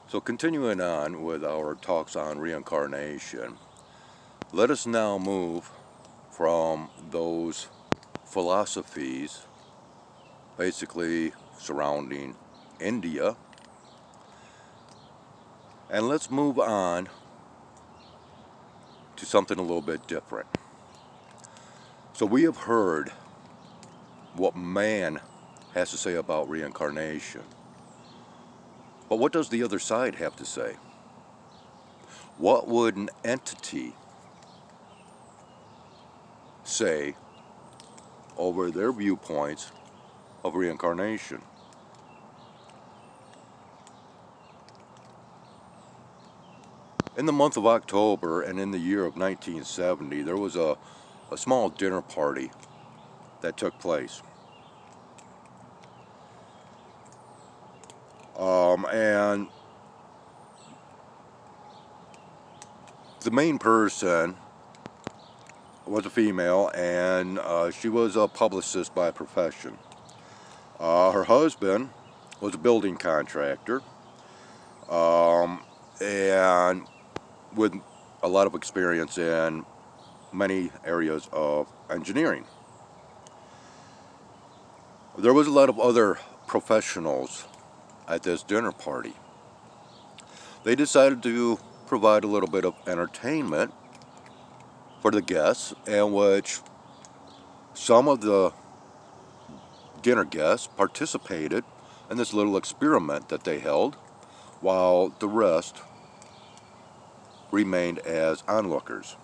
So continuing on with our talks on reincarnation, let us now move from those philosophies basically surrounding India, and let's move on to something a little bit different. So we have heard what man has to say about reincarnation, but what does the other side have to say? What would an entity say over their viewpoints of reincarnation? In the month of October and in the year of 1970, there was a small dinner party that took place. And the main person was a female, and she was a publicist by profession. Her husband was a building contractor, and with a lot of experience in many areas of engineering. There was a lot of other professionals at this dinner party. They decided to provide a little bit of entertainment for the guests, in which some of the dinner guests participated in this little experiment that they held, while the rest remained as onlookers.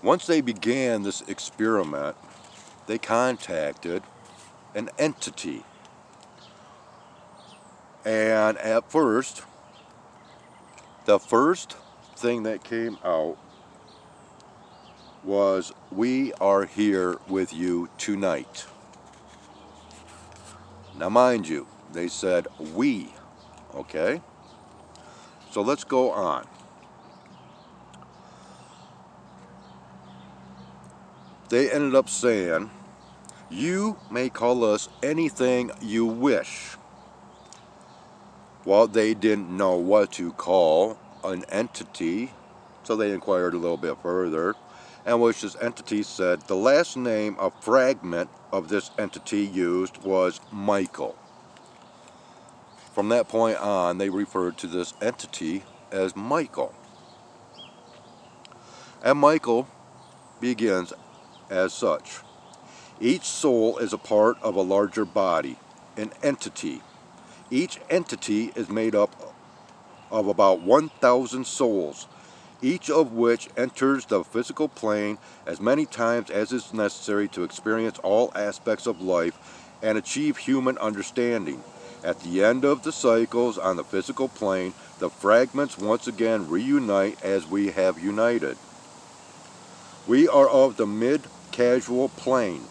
Once they began this experiment, they contacted an entity. And at first, the first thing that came out was, "We are here with you tonight." Now mind you, they said "we," okay? So let's go on. They ended up saying, "You may call us anything you wish." Well, they didn't know what to call an entity, so they inquired a little bit further, and which this entity said the last name, a fragment of this entity used, was Michael. From that point on, they referred to this entity as Michael. And Michael begins as such: each soul is a part of a larger body, an entity. Each entity is made up of about 1,000 souls, each of which enters the physical plane as many times as is necessary to experience all aspects of life and achieve human understanding. At the end of the cycles on the physical plane, the fragments once again reunite as we have united. We are of the mid-causal plane.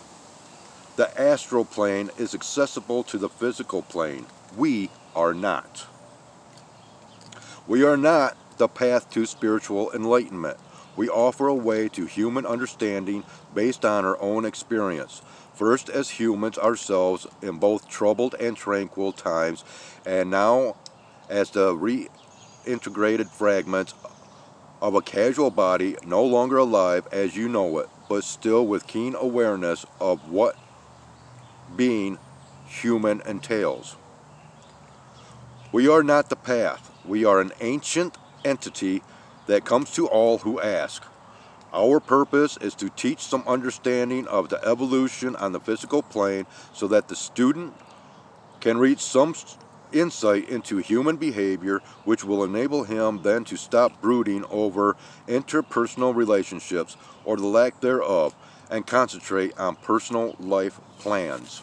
The astral plane is accessible to the physical plane. We are not. We are not the path to spiritual enlightenment. We offer a way to human understanding based on our own experience, first as humans ourselves in both troubled and tranquil times, and now as the reintegrated fragments of a causal body, no longer alive as you know it, but still with keen awareness of what being human entails. We are not the path. We are an ancient entity that comes to all who ask. Our purpose is to teach some understanding of the evolution on the physical plane so that the student can reach some insight into human behavior, which will enable him then to stop brooding over interpersonal relationships or the lack thereof and concentrate on personal life plans.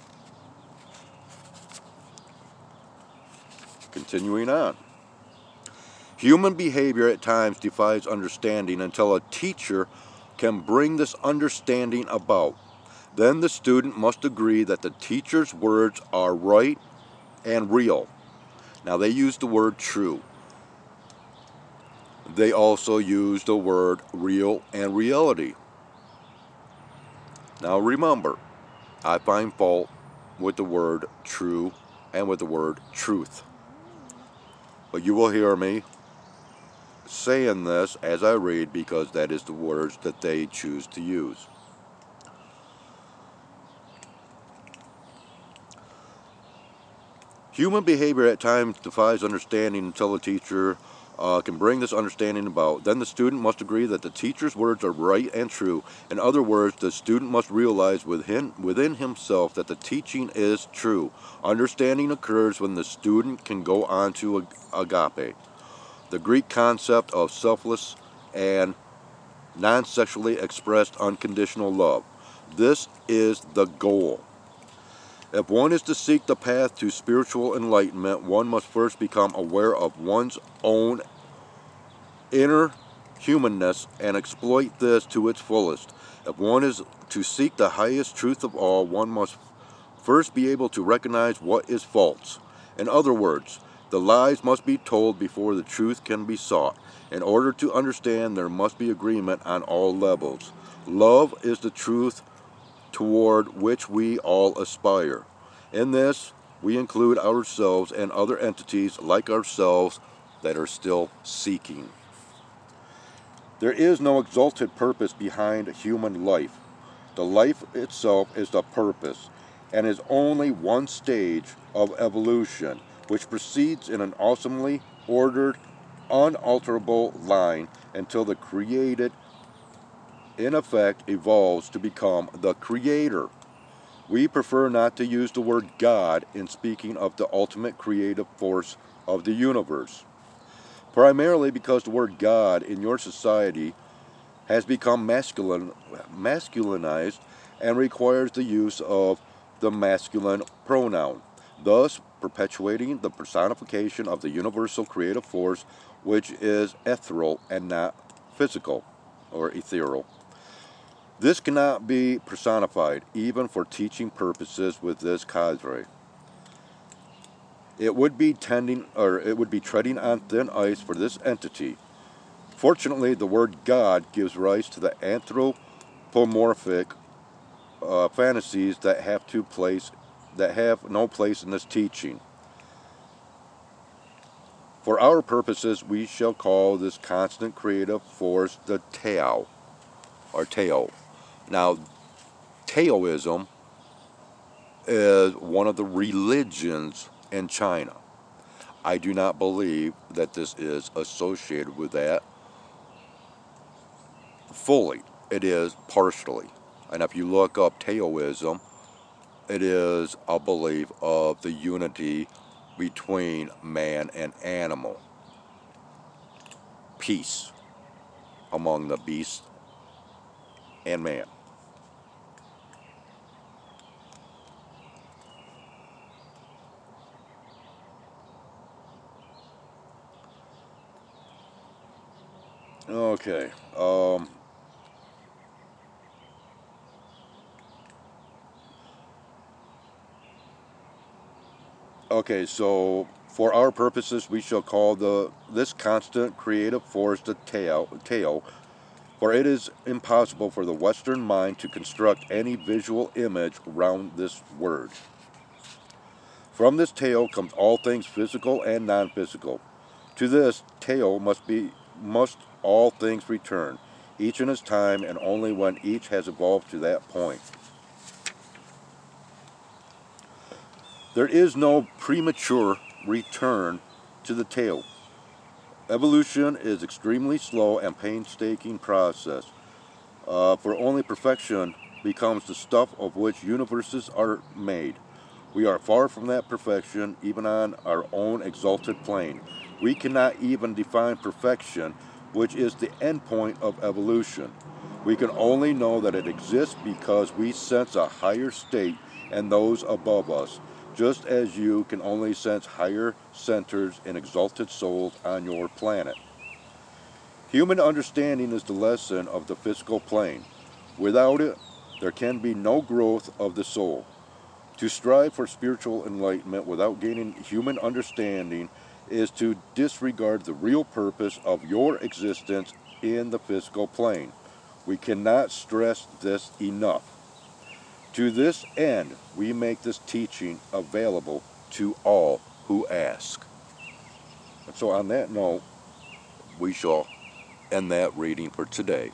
Continuing on. Human behavior at times defies understanding until a teacher can bring this understanding about. Then the student must agree that the teacher's words are right and real. Now they use the word true. They also use the word real and reality. Now remember, I find fault with the word true and with the word truth. But you will hear me saying this as I read because that is the words that they choose to use. Human behavior at times defies understanding until the teacher can bring this understanding about. Then the student must agree that the teacher's words are right and true. In other words, the student must realize within himself that the teaching is true. Understanding occurs when the student can go on to agape, the Greek concept of selfless and non-sexually expressed unconditional love. This is the goal. If one is to seek the path to spiritual enlightenment, one must first become aware of one's own inner humanness and exploit this to its fullest. If one is to seek the highest truth of all, one must first be able to recognize what is false. In other words, the lies must be told before the truth can be sought. In order to understand, there must be agreement on all levels. Love is the truth toward which we all aspire. In this, we include ourselves and other entities like ourselves that are still seeking. There is no exalted purpose behind human life. The life itself is the purpose, and is only one stage of evolution, which proceeds in an awesomely ordered, unalterable line until the created in effect evolves to become the creator. We prefer not to use the word God in speaking of the ultimate creative force of the universe, primarily because the word God in your society has become masculinized and requires the use of the masculine pronoun, thus perpetuating the personification of the universal creative force, which is ethereal and not physical or ethereal. This cannot be personified, even for teaching purposes with this cadre. It would be treading on thin ice for this entity. Fortunately, the word God gives rise to the anthropomorphic fantasies that have no place in this teaching. For our purposes, we shall call this constant creative force the Tao, or Tao. Now, Taoism is one of the religions in China. I do not believe that this is associated with that fully. It is partially. And if you look up Taoism, it is a belief of the unity between man and animal. Peace among the beast and man. Okay. Okay, so for our purposes, we shall call this constant creative force the Tao, for it is impossible for the Western mind to construct any visual image around this word. From this Tao comes all things physical and non-physical. To this Tao must all things return, each in its time, and only when each has evolved to that point. There is no premature return to the Tao. Evolution is extremely slow and painstaking process, for only perfection becomes the stuff of which universes are made. We are far from that perfection, even on our own exalted plane. We cannot even define perfection, which is the end point of evolution. We can only know that it exists because we sense a higher state and those above us, just as you can only sense higher centers in exalted souls on your planet. Human understanding is the lesson of the physical plane. Without it, there can be no growth of the soul. To strive for spiritual enlightenment without gaining human understanding is to disregard the real purpose of your existence in the physical plane. We cannot stress this enough. To this end, we make this teaching available to all who ask. So on that note, we shall end that reading for today.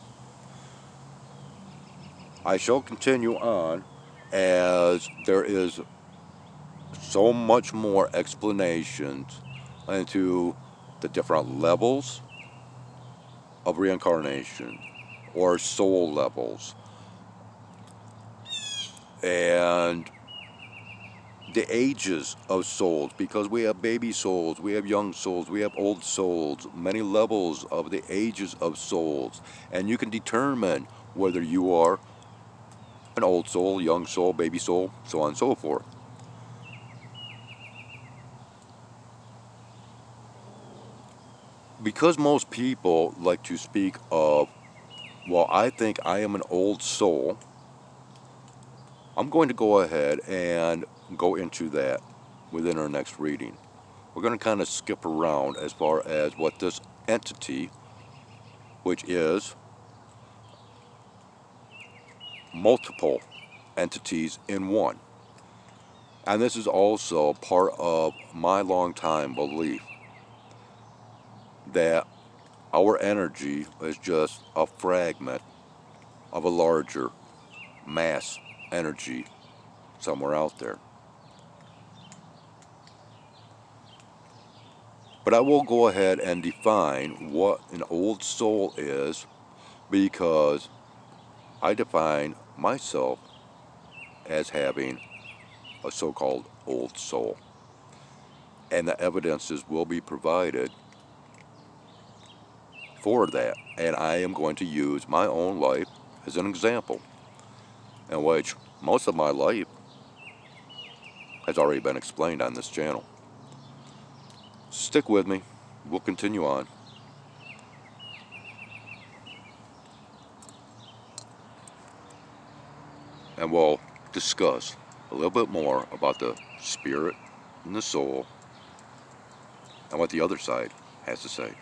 I shall continue on as there is so much more explanations into the different levels of reincarnation or soul levels and the ages of souls, because we have baby souls, we have young souls, we have old souls, many levels of the ages of souls, and you can determine whether you are an old soul, young soul, baby soul, so on and so forth. Because most people like to speak of, well, I think I am an old soul, I'm going to go ahead and go into that within our next reading. We're going to kind of skip around as far as what this entity, which is multiple entities in one. And this is also part of my long time belief that our energy is just a fragment of a larger mass energy somewhere out there. But I will go ahead and define what an old soul is, because I define myself as having a so-called old soul. And the evidences will be provided for that. And I am going to use my own life as an example, in which most of my life has already been explained on this channel. Stick with me. We'll continue on. And we'll discuss a little bit more about the spirit and the soul and what the other side has to say.